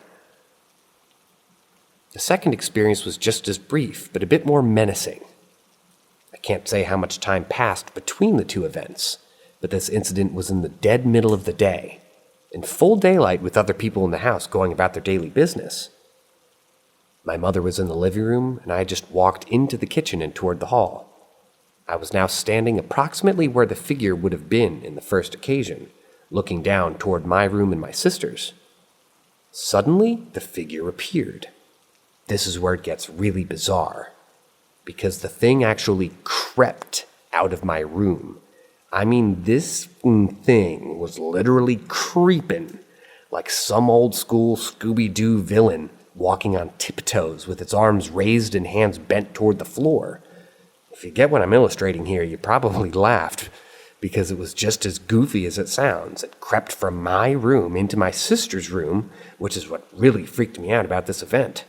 The second experience was just as brief, but a bit more menacing. I can't say how much time passed between the two events, but this incident was in the dead middle of the day, in full daylight with other people in the house going about their daily business. My mother was in the living room, and I just walked into the kitchen and toward the hall. I was now standing approximately where the figure would have been in the first occasion, looking down toward my room and my sister's. Suddenly, the figure appeared. This is where it gets really bizarre, because the thing actually crept out of my room. I mean, this thing was literally creeping, like some old-school Scooby-Doo villain walking on tiptoes with its arms raised and hands bent toward the floor. If you get what I'm illustrating here, you probably laughed, because it was just as goofy as it sounds. It crept from my room into my sister's room, which is what really freaked me out about this event.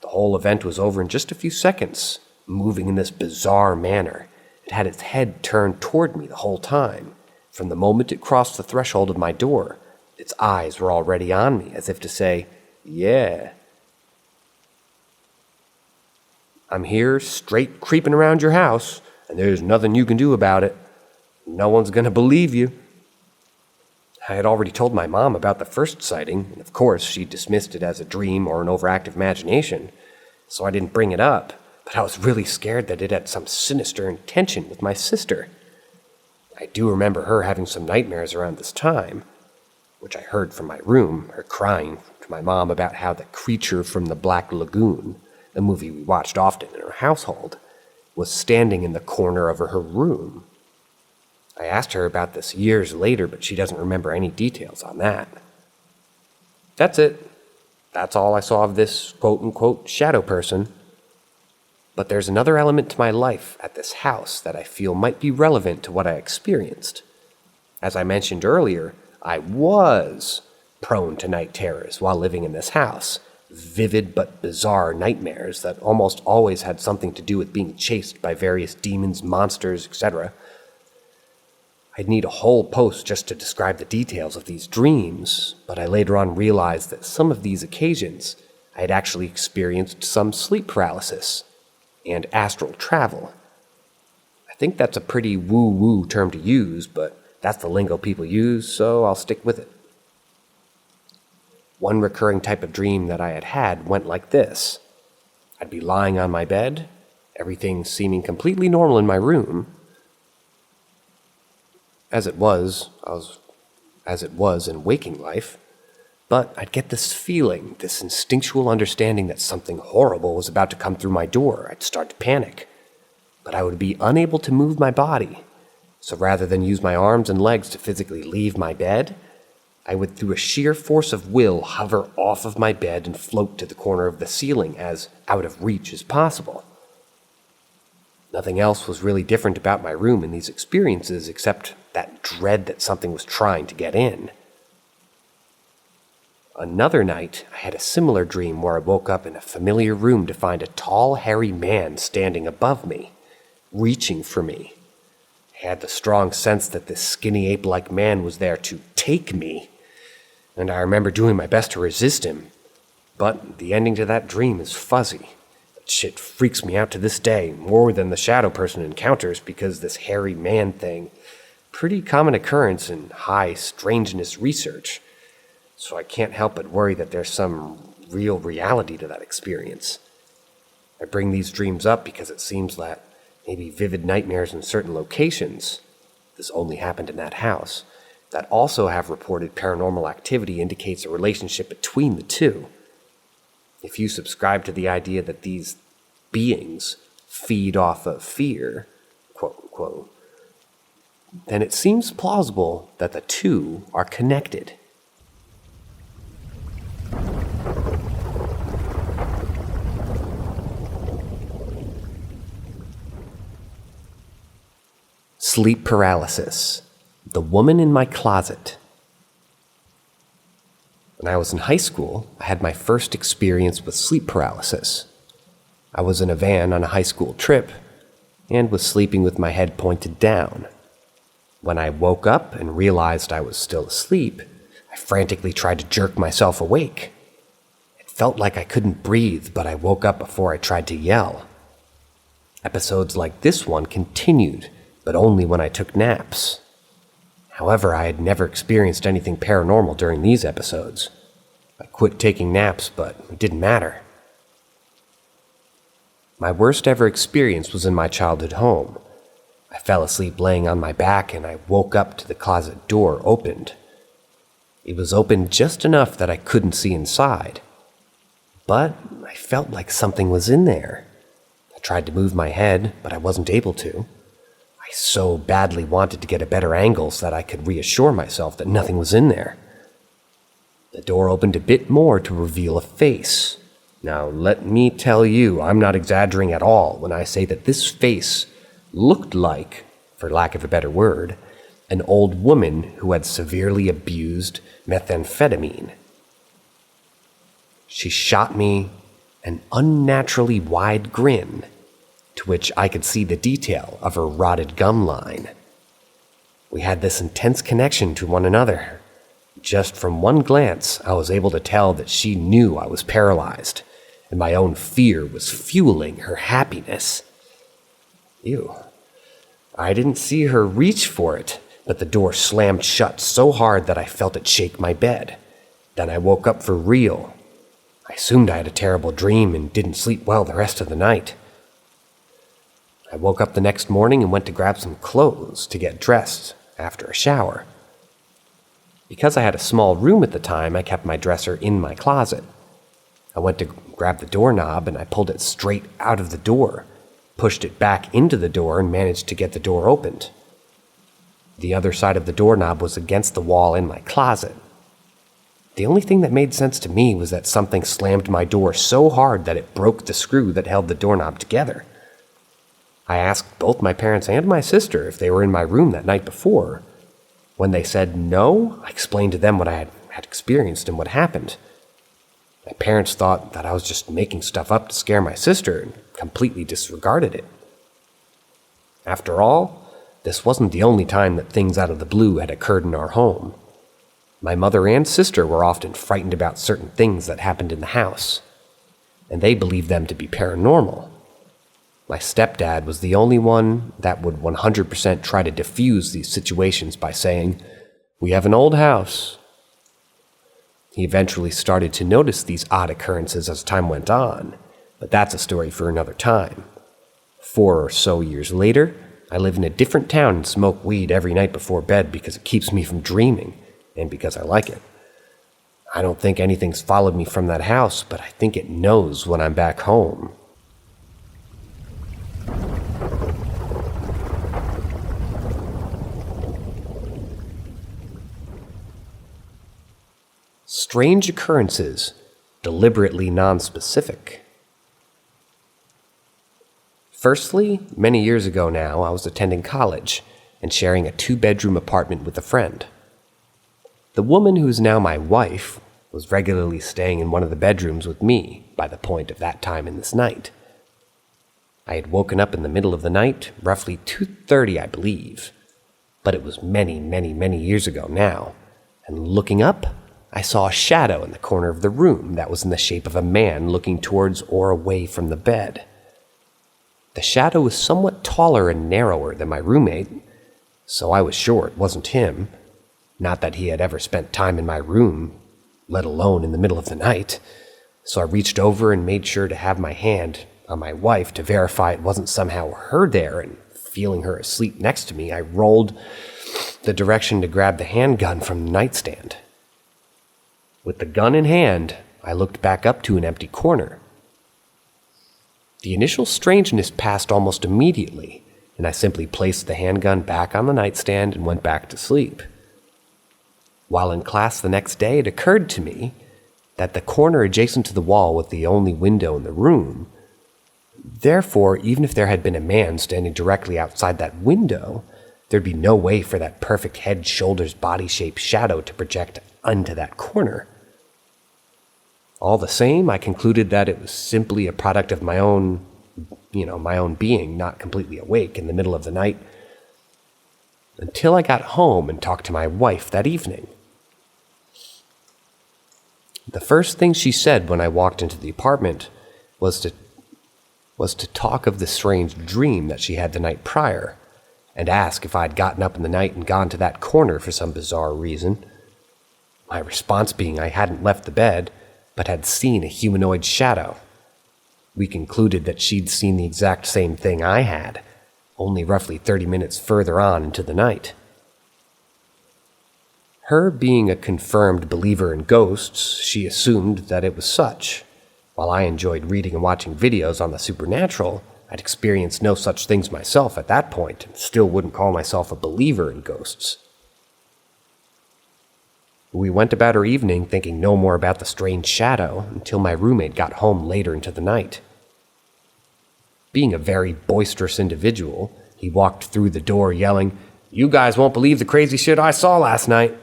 The whole event was over in just a few seconds, moving in this bizarre manner. It had its head turned toward me the whole time. From the moment it crossed the threshold of my door, its eyes were already on me, as if to say, "Yeah, I'm here, straight creeping around your house, and there's nothing you can do about it. No one's going to believe you." I had already told my mom about the first sighting, and of course she dismissed it as a dream or an overactive imagination, so I didn't bring it up, but I was really scared that it had some sinister intention with my sister. I do remember her having some nightmares around this time, which I heard from my room, her crying to my mom about how the creature from the Black Lagoon, a movie we watched often in our household, was standing in the corner of her room. I asked her about this years later, but she doesn't remember any details on that. That's it. That's all I saw of this quote-unquote shadow person. But there's another element to my life at this house that I feel might be relevant to what I experienced. As I mentioned earlier, I was prone to night terrors while living in this house. Vivid but bizarre nightmares that almost always had something to do with being chased by various demons, monsters, etc. I'd need a whole post just to describe the details of these dreams, but I later on realized that some of these occasions I had actually experienced some sleep paralysis and astral travel. I think that's a pretty woo-woo term to use, but that's the lingo people use, so I'll stick with it. One recurring type of dream that I had had went like this. I'd be lying on my bed, everything seeming completely normal in my room. As it was in waking life, But I'd get this feeling, this instinctual understanding that something horrible was about to come through my door. I'd start to panic. But I would be unable to move my body. So rather than use my arms and legs to physically leave my bed, I would, through a sheer force of will, hover off of my bed and float to the corner of the ceiling as out of reach as possible. Nothing else was really different about my room in these experiences except that dread that something was trying to get in. Another night, I had a similar dream where I woke up in a familiar room to find a tall, hairy man standing above me, reaching for me. I had the strong sense that this skinny ape-like man was there to take me, and I remember doing my best to resist him. But the ending to that dream is fuzzy. That shit freaks me out to this day, more than the shadow person encounters, because this hairy man thing, pretty common occurrence in high strangeness research. So I can't help but worry that there's some real reality to that experience. I bring these dreams up because it seems that maybe vivid nightmares in certain locations, this only happened in that house, that also have reported paranormal activity indicates a relationship between the two. If you subscribe to the idea that these beings feed off of fear, quote unquote, then it seems plausible that the two are connected. Sleep paralysis. The woman in my closet. When I was in high school, I had my first experience with sleep paralysis. I was in a van on a high school trip and was sleeping with my head pointed down. When I woke up and realized I was still asleep, I frantically tried to jerk myself awake. It felt like I couldn't breathe, but I woke up before I tried to yell. Episodes like this one continued, but only when I took naps. However, I had never experienced anything paranormal during these episodes. I quit taking naps, but it didn't matter. My worst ever experience was in my childhood home. I fell asleep laying on my back and I woke up to the closet door opened. It was open just enough that I couldn't see inside. But I felt like something was in there. I tried to move my head, but I wasn't able to. I so badly wanted to get a better angle so that I could reassure myself that nothing was in there. The door opened a bit more to reveal a face. Now, let me tell you, I'm not exaggerating at all when I say that this face looked like, for lack of a better word, an old woman who had severely abused methamphetamine. She shot me an unnaturally wide grin, to which I could see the detail of her rotted gum line. We had this intense connection to one another. Just from one glance, I was able to tell that she knew I was paralyzed, and my own fear was fueling her happiness. Ew. I didn't see her reach for it, but the door slammed shut so hard that I felt it shake my bed. Then I woke up for real. I assumed I had a terrible dream and didn't sleep well the rest of the night. I woke up the next morning and went to grab some clothes to get dressed after a shower. Because I had a small room at the time, I kept my dresser in my closet. I went to grab the doorknob and I pulled it straight out of the door, pushed it back into the door and managed to get the door opened. The other side of the doorknob was against the wall in my closet. The only thing that made sense to me was that something slammed my door so hard that it broke the screw that held the doorknob together. I asked both my parents and my sister if they were in my room that night before. When they said no, I explained to them what I had experienced and what happened. My parents thought that I was just making stuff up to scare my sister and completely disregarded it. After all, this wasn't the only time that things out of the blue had occurred in our home. My mother and sister were often frightened about certain things that happened in the house, and they believed them to be paranormal. My stepdad was the only one that would 100% try to diffuse these situations by saying, "We have an old house." He eventually started to notice these odd occurrences as time went on, but that's a story for another time. 4 or so years later, I live in a different town and smoke weed every night before bed because it keeps me from dreaming, and because I like it. I don't think anything's followed me from that house, but I think it knows when I'm back home. Strange occurrences, deliberately nonspecific. Firstly, many years ago now, I was attending college and sharing a 2-bedroom apartment with a friend. The woman who is now my wife was regularly staying in one of the bedrooms with me by the point of that time in this night. I had woken up in the middle of the night, roughly 2:30 I believe, but it was many, many, many years ago now, and looking up, I saw a shadow in the corner of the room that was in the shape of a man looking towards or away from the bed. The shadow was somewhat taller and narrower than my roommate, so I was sure it wasn't him. Not that he had ever spent time in my room, let alone in the middle of the night. So I reached over and made sure to have my hand on my wife to verify it wasn't somehow her there, and feeling her asleep next to me, I rolled the direction to grab the handgun from the nightstand. With the gun in hand, I looked back up to an empty corner. The initial strangeness passed almost immediately, and I simply placed the handgun back on the nightstand and went back to sleep. While in class the next day, it occurred to me that the corner adjacent to the wall was the only window in the room. Therefore, even if there had been a man standing directly outside that window, there'd be no way for that perfect head, shoulders, body-shaped shadow to project onto that corner. All the same, I concluded that it was simply a product of my own being, not completely awake in the middle of the night, until I got home and talked to my wife that evening. The first thing she said when I walked into the apartment was to talk of the strange dream that she had the night prior, and ask if I had gotten up in the night and gone to that corner for some bizarre reason. My response being I hadn't left the bed, but had seen a humanoid shadow. We concluded that she'd seen the exact same thing I had, only roughly 30 minutes further on into the night. Her being a confirmed believer in ghosts, she assumed that it was such. While I enjoyed reading and watching videos on the supernatural, I'd experienced no such things myself at that point, and still wouldn't call myself a believer in ghosts. We went about our evening thinking no more about the strange shadow until my roommate got home later into the night. Being a very boisterous individual, he walked through the door yelling, "You guys won't believe the crazy shit I saw last night,"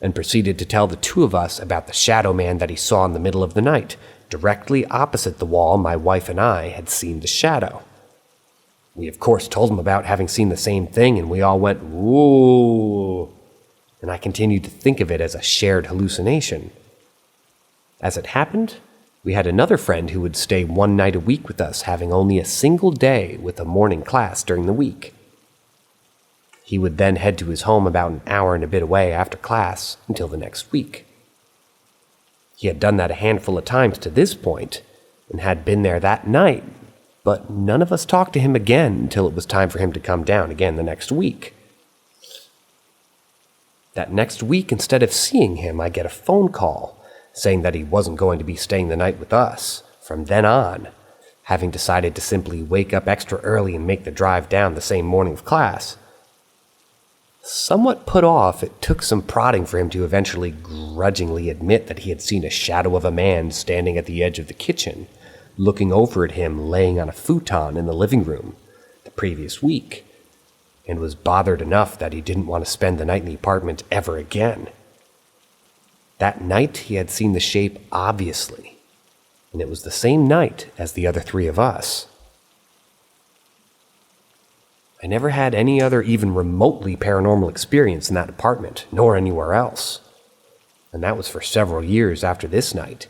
and proceeded to tell the two of us about the shadow man that he saw in the middle of the night, directly opposite the wall my wife and I had seen the shadow. We of course told him about having seen the same thing, and we all went, "Whoa," and I continued to think of it as a shared hallucination. As it happened, we had another friend who would stay one night a week with us, having only a single day with a morning class during the week. He would then head to his home about an hour and a bit away after class until the next week. He had done that a handful of times to this point, and had been there that night, but none of us talked to him again until it was time for him to come down again the next week. That next week, instead of seeing him, I get a phone call saying that he wasn't going to be staying the night with us from then on, having decided to simply wake up extra early and make the drive down the same morning of class. Somewhat put off, it took some prodding for him to eventually grudgingly admit that he had seen a shadow of a man standing at the edge of the kitchen, looking over at him laying on a futon in the living room the previous week, and was bothered enough that he didn't want to spend the night in the apartment ever again. That night he had seen the shape obviously, and it was the same night as the other three of us. I never had any other even remotely paranormal experience in that apartment, nor anywhere else. And that was for several years after this night.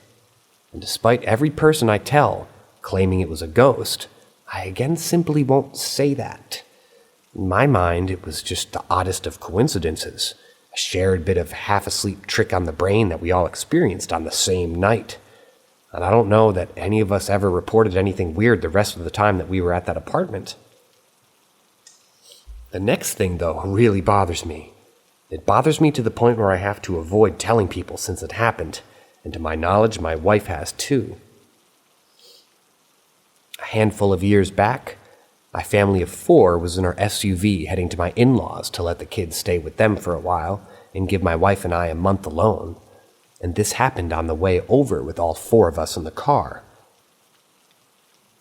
And despite every person I tell claiming it was a ghost, I again simply won't say that. In my mind, it was just the oddest of coincidences, a shared bit of half-asleep trick on the brain that we all experienced on the same night. And I don't know that any of us ever reported anything weird the rest of the time that we were at that apartment. The next thing, though, really bothers me. It bothers me to the point where I have to avoid telling people since it happened, and to my knowledge, my wife has too. A handful of years back, my family of 4 was in our SUV heading to my in-laws to let the kids stay with them for a while and give my wife and I a month alone, and this happened on the way over with all 4 of us in the car.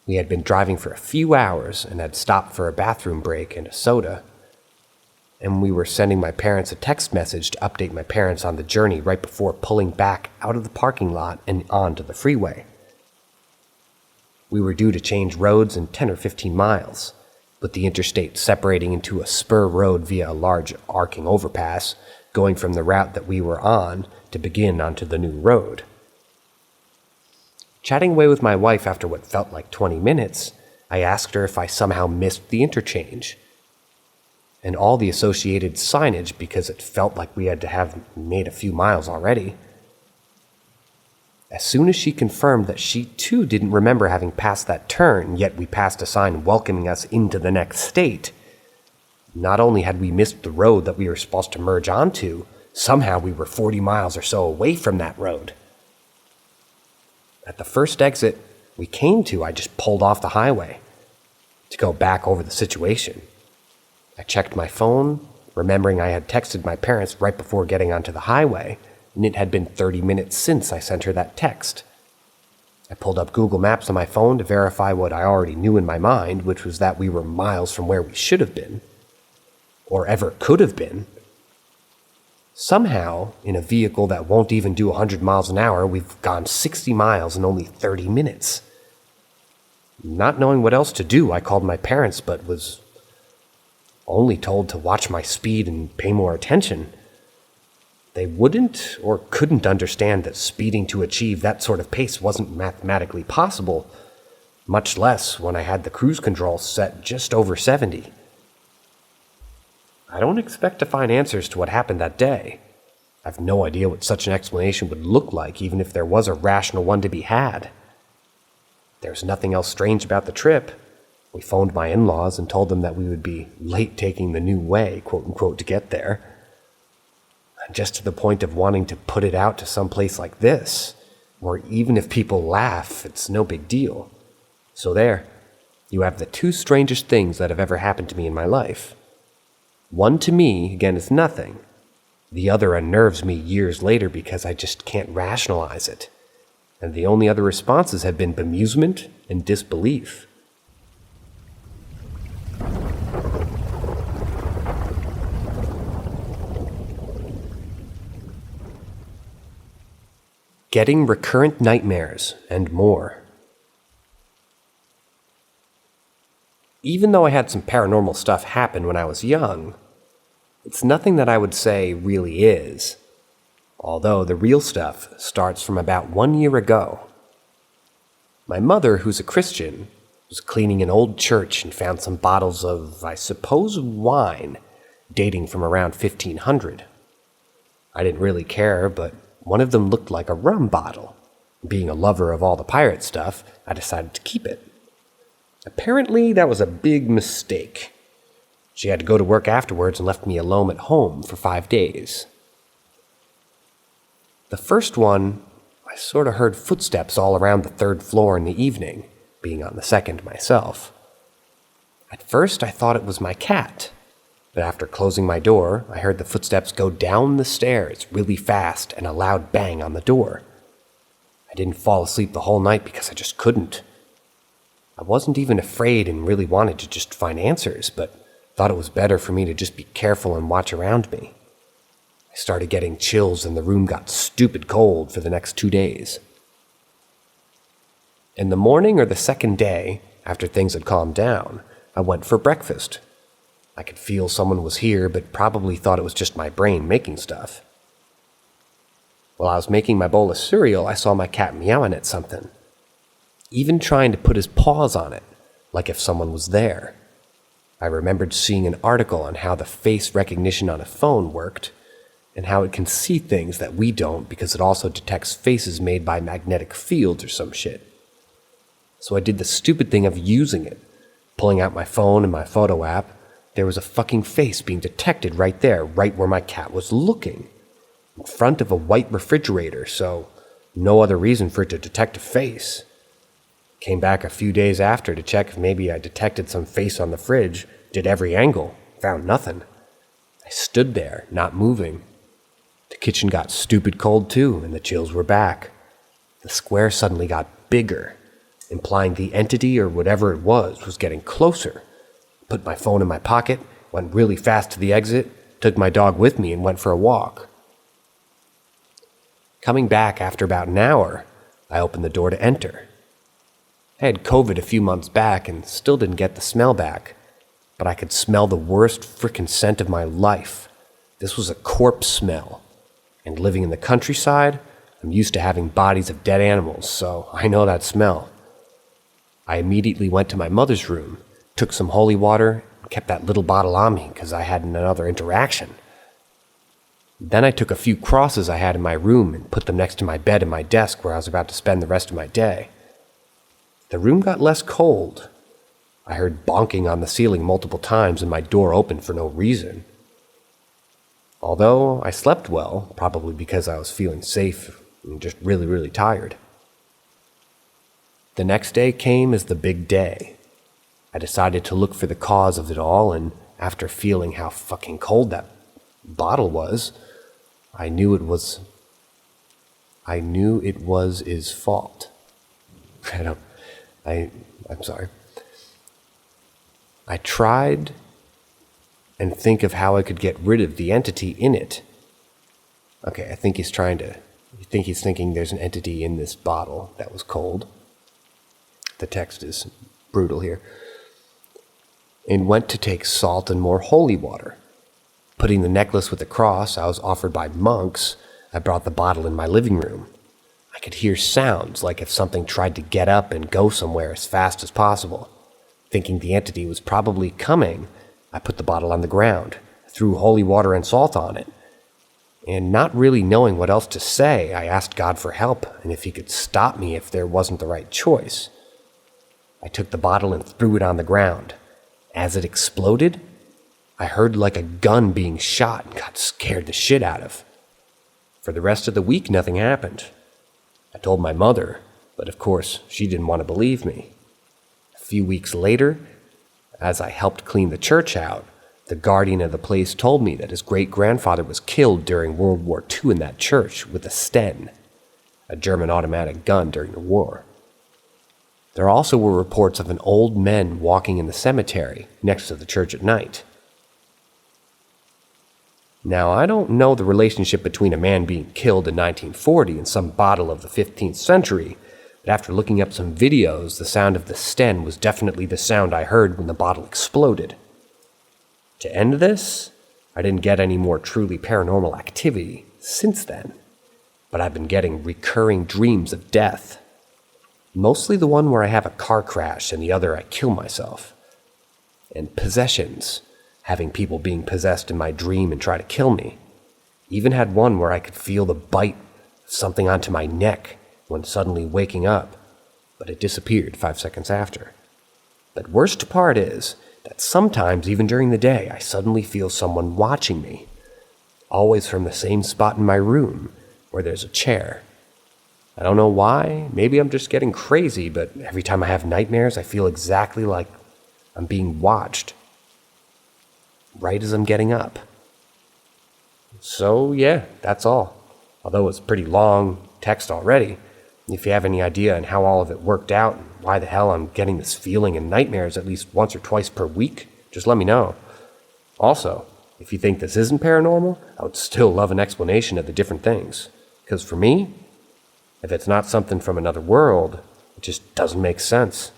We had been driving for a few hours and had stopped for a bathroom break and a soda, and we were sending my parents a text message to update my parents on the journey right before pulling back out of the parking lot and onto the freeway. We were due to change roads in 10 or 15 miles, with the interstate separating into a spur road via a large arcing overpass, going from the route that we were on to begin onto the new road. Chatting away with my wife after what felt like 20 minutes, I asked her if I somehow missed the interchange and all the associated signage because it felt like we had to have made a few miles already. As soon as she confirmed that she too didn't remember having passed that turn, yet we passed a sign welcoming us into the next state, not only had we missed the road that we were supposed to merge onto, somehow we were 40 miles or so away from that road. At the first exit we came to, I just pulled off the highway to go back over the situation. I checked my phone, remembering I had texted my parents right before getting onto the highway, and it had been 30 minutes since I sent her that text. I pulled up Google Maps on my phone to verify what I already knew in my mind, which was that we were miles from where we should have been, or ever could have been. Somehow, in a vehicle that won't even do 100 miles an hour, we've gone 60 miles in only 30 minutes. Not knowing what else to do, I called my parents, but was only told to watch my speed and pay more attention. They wouldn't or couldn't understand that speeding to achieve that sort of pace wasn't mathematically possible, much less when I had the cruise control set just over 70. I don't expect to find answers to what happened that day. I've no idea what such an explanation would look like, even if there was a rational one to be had. There's nothing else strange about the trip. We phoned my in-laws and told them that we would be late taking the new way, quote-unquote, to get there. Just to the point of wanting to put it out to some place like this, where even if people laugh, it's no big deal. So there, you have the 2 strangest things that have ever happened to me in my life. One to me, again, is nothing. The other unnerves me years later because I just can't rationalize it. And the only other responses have been bemusement and disbelief. Getting recurrent nightmares and more. Even though I had some paranormal stuff happen when I was young, it's nothing that I would say really is. Although the real stuff starts from about 1 year ago. My mother, who's a Christian, was cleaning an old church and found some bottles of, I suppose, wine, dating from around 1500. I didn't really care, but one of them looked like a rum bottle. Being a lover of all the pirate stuff, I decided to keep it. Apparently, that was a big mistake. She had to go to work afterwards and left me alone at home for 5 days. The first one, I sort of heard footsteps all around the 3rd floor in the evening, being on the 2nd myself. At first, I thought it was my cat. But after closing my door, I heard the footsteps go down the stairs really fast and a loud bang on the door. I didn't fall asleep the whole night because I just couldn't. I wasn't even afraid and really wanted to just find answers, but thought it was better for me to just be careful and watch around me. I started getting chills and the room got stupid cold for the next 2 days. In the morning or the 2nd day, after things had calmed down, I went for breakfast. I could feel someone was here, but probably thought it was just my brain making stuff. While I was making my bowl of cereal, I saw my cat meowing at something, even trying to put his paws on it, like if someone was there. I remembered seeing an article on how the face recognition on a phone worked, and how it can see things that we don't because it also detects faces made by magnetic fields or some shit. So I did the stupid thing of using it, pulling out my phone and my photo app, there was a fucking face being detected right there, right where my cat was looking. In front of a white refrigerator, so no other reason for it to detect a face. Came back a few days after to check if maybe I detected some face on the fridge, did every angle, found nothing. I stood there, not moving. The kitchen got stupid cold too, and the chills were back. The square suddenly got bigger, implying the entity or whatever it was getting closer. Put my phone in my pocket, went really fast to the exit, took my dog with me and went for a walk. Coming back after about an hour, I opened the door to enter. I had COVID a few months back and still didn't get the smell back, but I could smell the worst frickin' scent of my life. This was a corpse smell, and living in the countryside, I'm used to having bodies of dead animals, so I know that smell. I immediately went to my mother's room, took some holy water, and kept that little bottle on me because I had another interaction. Then I took a few crosses I had in my room and put them next to my bed and my desk where I was about to spend the rest of my day. The room got less cold. I heard bonking on the ceiling multiple times and my door opened for no reason. Although I slept well, probably because I was feeling safe and just really, really tired. The next day came as the big day. I decided to look for the cause of it all, and after feeling how fucking cold that bottle was, I knew it was his fault. I'm sorry. I tried and think of how I could get rid of the entity in it. Okay, I think he's thinking there's an entity in this bottle that was cold. The text is brutal here. And went to take salt and more holy water. Putting the necklace with the cross I was offered by monks, I brought the bottle in my living room. I could hear sounds like if something tried to get up and go somewhere as fast as possible. Thinking the entity was probably coming, I put the bottle on the ground, threw holy water and salt on it. And not really knowing what else to say, I asked God for help and if he could stop me if there wasn't the right choice. I took the bottle and threw it on the ground. As it exploded, I heard like a gun being shot and got scared the shit out of. For the rest of the week, nothing happened. I told my mother, but of course, she didn't want to believe me. A few weeks later, as I helped clean the church out, the guardian of the place told me that his great-grandfather was killed during World War II in that church with a Sten, a German automatic gun during the war. There also were reports of an old man walking in the cemetery next to the church at night. Now, I don't know the relationship between a man being killed in 1940 and some bottle of the 15th century, but after looking up some videos, the sound of the Sten was definitely the sound I heard when the bottle exploded. To end this, I didn't get any more truly paranormal activity since then, but I've been getting recurring dreams of death. Mostly the one where I have a car crash and the other I kill myself. And possessions, having people being possessed in my dream and try to kill me. Even had one where I could feel the bite of something onto my neck when suddenly waking up, but it disappeared 5 seconds after. But worst part is that sometimes, even during the day, I suddenly feel someone watching me, always from the same spot in my room where there's a chair. I don't know why, maybe I'm just getting crazy, but every time I have nightmares, I feel exactly like I'm being watched, right as I'm getting up. So yeah, that's all. Although it's pretty long text already. If you have any idea on how all of it worked out and why the hell I'm getting this feeling in nightmares at least once or twice per week, just let me know. Also, if you think this isn't paranormal, I would still love an explanation of the different things. Because for me, if it's not something from another world, it just doesn't make sense.